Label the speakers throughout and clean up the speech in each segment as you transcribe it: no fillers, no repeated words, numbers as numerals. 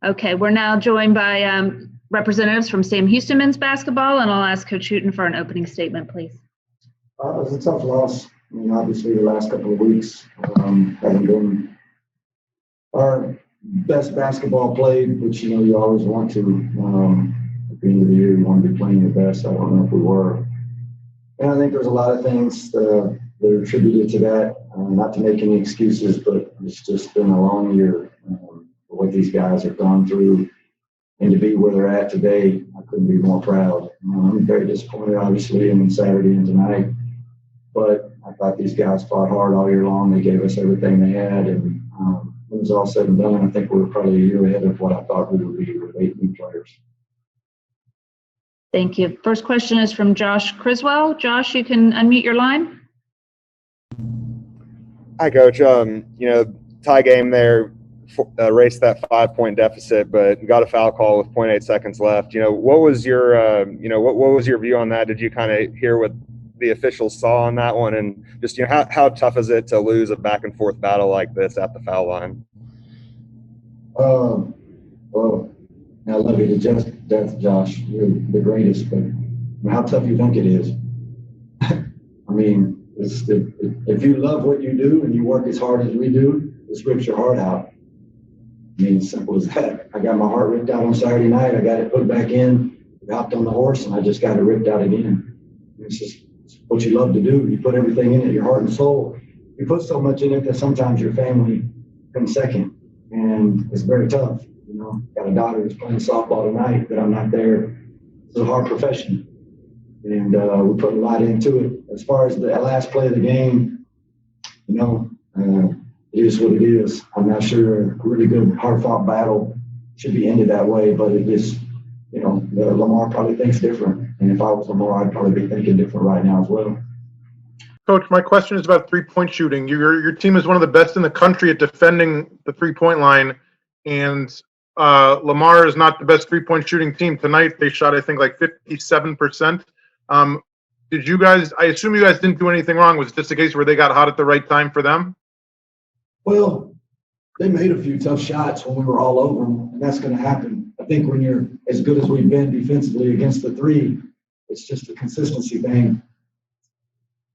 Speaker 1: Okay, we're now joined by representatives from Sam Houston men's basketball, and I'll ask Coach Hooten for an opening statement, please.
Speaker 2: It was a tough loss. I mean, obviously, the last couple of weeks haven't been our best basketball played, which, you always want to. At the end of the year, you want to be playing your best. I don't know if we were. And I think there's a lot of things that are attributed to that. Not to make any excuses, but it's just been a long year. What these guys have gone through, and to be where they're at today, I couldn't be more proud. I'm very disappointed, obviously, in Saturday and tonight, but I thought these guys fought hard all year long. They gave us everything they had, and when it was all said and done, I think we were probably a year ahead of what I thought we would be with 8 new players.
Speaker 1: Thank you. First question is from Josh Criswell. Josh, you can unmute your line.
Speaker 3: Hi, Coach. Tie game there. Raced that 5-point deficit, but got a foul call with 0.8 seconds left. What was your, what was your view on that? Did you kind of hear what the officials saw on that one? And just, how tough is it to lose a back and forth battle like this at the foul line?
Speaker 2: Well, I love you to death, Josh. You're the greatest, but how tough you think it is? I mean, if you love what you do and you work as hard as we do, this rips your heart out. I mean, it's simple as that. I got my heart ripped out on Saturday night. I got it put back in, hopped on the horse, and I just got it ripped out again. It's just what you love to do. You put everything in it, your heart and soul. You put so much in it that sometimes your family comes second, and it's very tough. Got a daughter who's playing softball tonight that I'm not there. It's a hard profession, and we put a lot into it. As far as the last play of the game, it is what it is. I'm not sure a really good, hard-fought battle should be ended that way, but it is, Lamar probably thinks different. And if I was Lamar, I'd probably be thinking different right now as well.
Speaker 4: Coach, my question is about three-point shooting. Your team is one of the best in the country at defending the three-point line, and Lamar is not the best three-point shooting team. Tonight, they shot, I think, like 57%. Did you guys – I assume you guys didn't do anything wrong. Was it just a case where they got hot at the right time for them?
Speaker 2: Well, they made a few tough shots when we were all over them, and that's going to happen. I think when you're as good as we've been defensively against the three, it's just a consistency thing.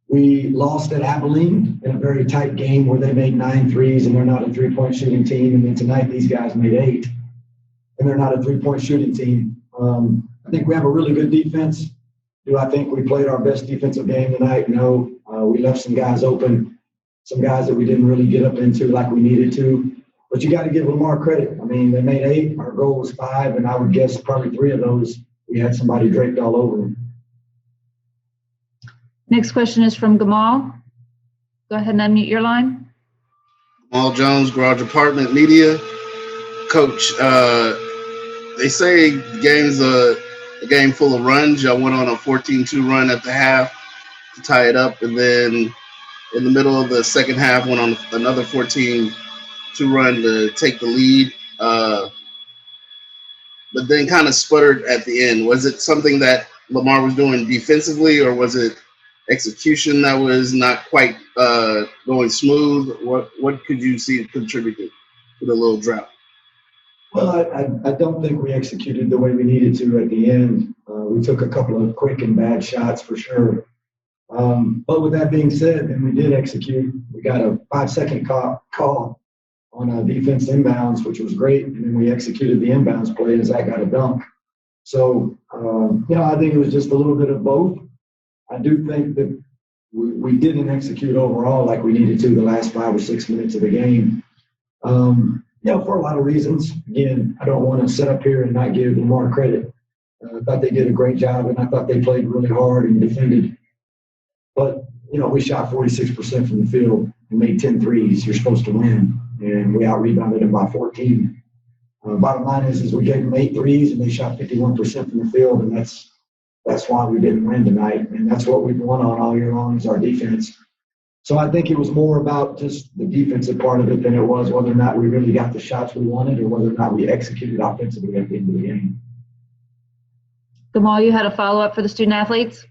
Speaker 2: We lost at Abilene in a very tight game where they made 9 threes, and they're not a three-point shooting team. And then tonight, these guys made 8, and they're not a three-point shooting team. I think we have a really good defense. Do I think we played our best defensive game tonight? No. We left some guys open. Some guys that we didn't really get up into like we needed to. But you got to give Lamar credit. I mean, they made 8. Our goal was 5, and I would guess probably 3 of those we had somebody draped all over them.
Speaker 1: Next question is from Gamal. Go ahead and unmute your line.
Speaker 5: Gamal Jones, Garage Apartment Media. Coach, they say the game's a game full of runs. Y'all went on a 14-2 run at the half to tie it up, and then in the middle of the second half went on another 14-2 run to take the lead, but then kind of sputtered at the end. Was it something that Lamar was doing defensively, or was it execution that was not quite going smooth? What could you see contributed to the little drought?
Speaker 2: Well, I don't think we executed the way we needed to at the end. We took a couple of quick and bad shots for sure. But with that being said, then we did execute. We got a 5-second call on a defense inbounds, which was great. And then we executed the inbounds play as I got a dunk. So, I think it was just a little bit of both. I do think that we didn't execute overall like we needed to the last 5 or 6 minutes of the game. For a lot of reasons. Again, I don't want to sit up here and not give Lamar credit. I thought they did a great job, and I thought they played really hard and defended. But, we shot 46% from the field and made 10 threes. You're supposed to win, and we out-rebounded them by 14. Bottom line is we gave them 8 threes, and they shot 51% from the field, and that's why we didn't win tonight. And that's what we've won on all year long is our defense. So I think it was more about just the defensive part of it than it was whether or not we really got the shots we wanted or whether or not we executed offensively at the end of the game.
Speaker 1: Gamal, you had a follow-up for the student athletes?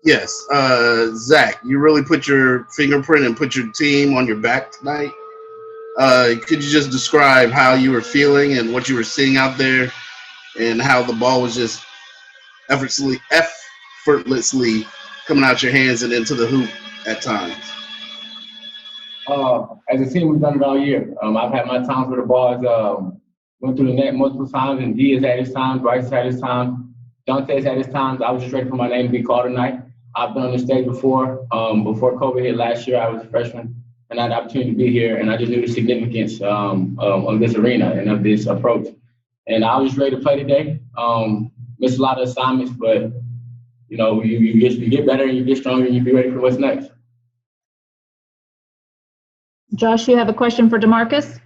Speaker 5: Yes. Zach, you really put your fingerprint and put your team on your back tonight. Could you just describe how you were feeling and what you were seeing out there, and how the ball was just effortlessly coming out your hands and into the hoop at times?
Speaker 6: As a team, we've done it all year. I've had my times where the ball has went through the net multiple times, and D has had his time, Bryce has had his time, Dante's had his times. I was just ready for my name to be called tonight. I've been on this stage before. Before COVID hit last year, I was a freshman, and I had the opportunity to be here, and I just knew the significance of this arena and of this approach. And I was ready to play today. Missed a lot of assignments, but you get better and you get stronger and you be ready for what's next.
Speaker 1: Josh, you have a question for DeMarcus?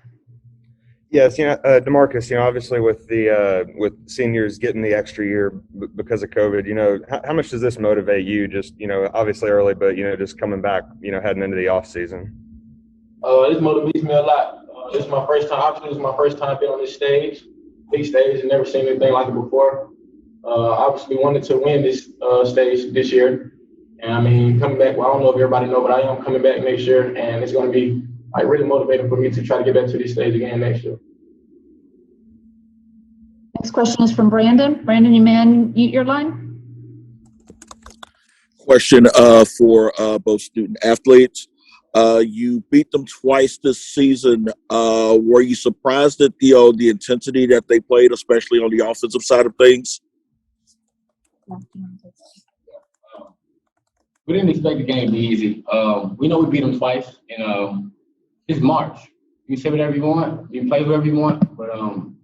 Speaker 3: Yes, DeMarcus, obviously with with seniors getting the extra year because of COVID, how much does this motivate you? Just, obviously early, but just coming back, heading into the off season.
Speaker 6: This motivates me a lot. This is my first time. Obviously, this is my first time being on this stage, big stage, and never seen anything like it before. Obviously, wanted to win this stage this year, and I mean, coming back. Well, I don't know if everybody know, but I am coming back next year, and it's going to be really motivating for me to try to get back to this stage again next year.
Speaker 1: Next question is from Brandon. Brandon, you may unmute your line.
Speaker 7: Question for both student athletes. You beat them twice this season. Were you surprised at the intensity that they played, especially on the offensive side of things?
Speaker 6: We didn't expect the game to be easy. We know we beat them twice, and it's March. You can say whatever you want, you can play whoever you want, but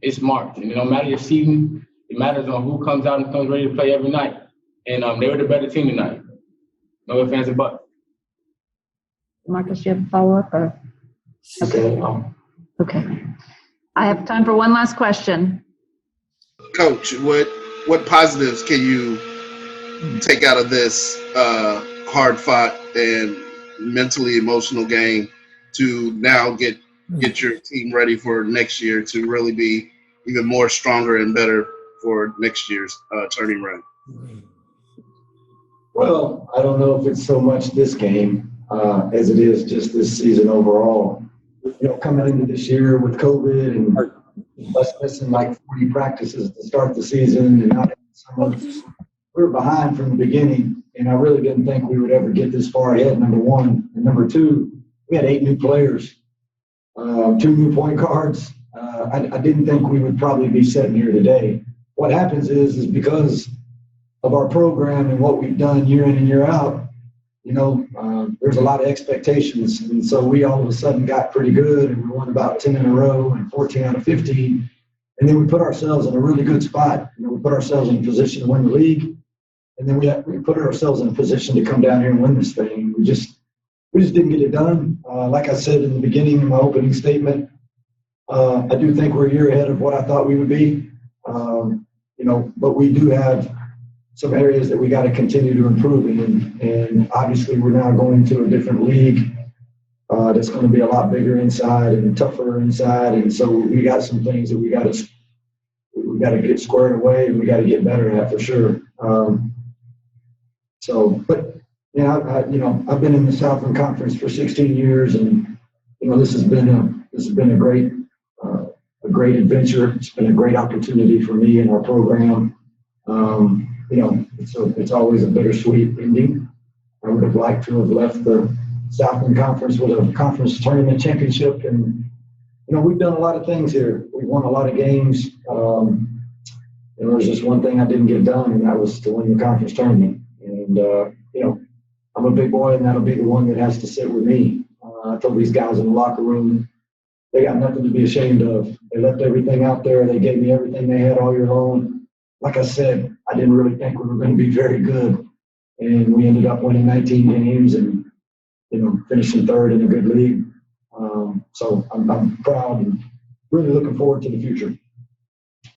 Speaker 6: it's March, and it don't matter your season. It matters on who comes out and comes ready to play every night. And they were the better team tonight. No ifs, ands, and buts.
Speaker 1: Marcus, do you have a follow-up? Or?
Speaker 6: Okay.
Speaker 1: Okay. I have time for one last question.
Speaker 5: Coach, what positives can you take out of this hard-fought and mentally emotional game to now get your team ready for next year to really be even more stronger and better for next year's turning run?
Speaker 2: Well, I don't know if it's so much this game as it is just this season overall. Coming into this year with COVID and us missing like 40 practices to start the season and not having someone, we were behind from the beginning, and I really didn't think we would ever get this far ahead, number one. And number two, we had 8 new players, 2 new point guards. I didn't think we would probably be sitting here today. What happens is because of our program and what we've done year in and year out, there's a lot of expectations. And so we all of a sudden got pretty good, and we won about 10 in a row and 14 out of 15. And then we put ourselves in a really good spot. We put ourselves in a position to win the league. And then we put ourselves in a position to come down here and win this thing. We just didn't get it done. Like I said in the beginning in my opening statement, I do think we're a year ahead of what I thought we would be. But we do have some areas that we got to continue to improve in. And obviously we're now going to a different league that's going to be a lot bigger inside and tougher inside. And so we got some things that we got to get squared away, and we got to get better at for sure. I've been in the Southland Conference for 16 years, and this has been a great adventure. It's been a great opportunity for me and our program. So it's always a bittersweet ending. I would have liked to have left the Southland Conference with a conference tournament championship, and we've done a lot of things here. We've won a lot of games. There was just one thing I didn't get done, and that was to win the conference tournament. And I'm a big boy, and that'll be the one that has to sit with me. I told these guys in the locker room, they got nothing to be ashamed of. They left everything out there. They gave me everything they had all year long. Like I said, I didn't really think we were going to be very good, and we ended up winning 19 games and finishing third in a good league. So I'm proud and really looking forward to the future.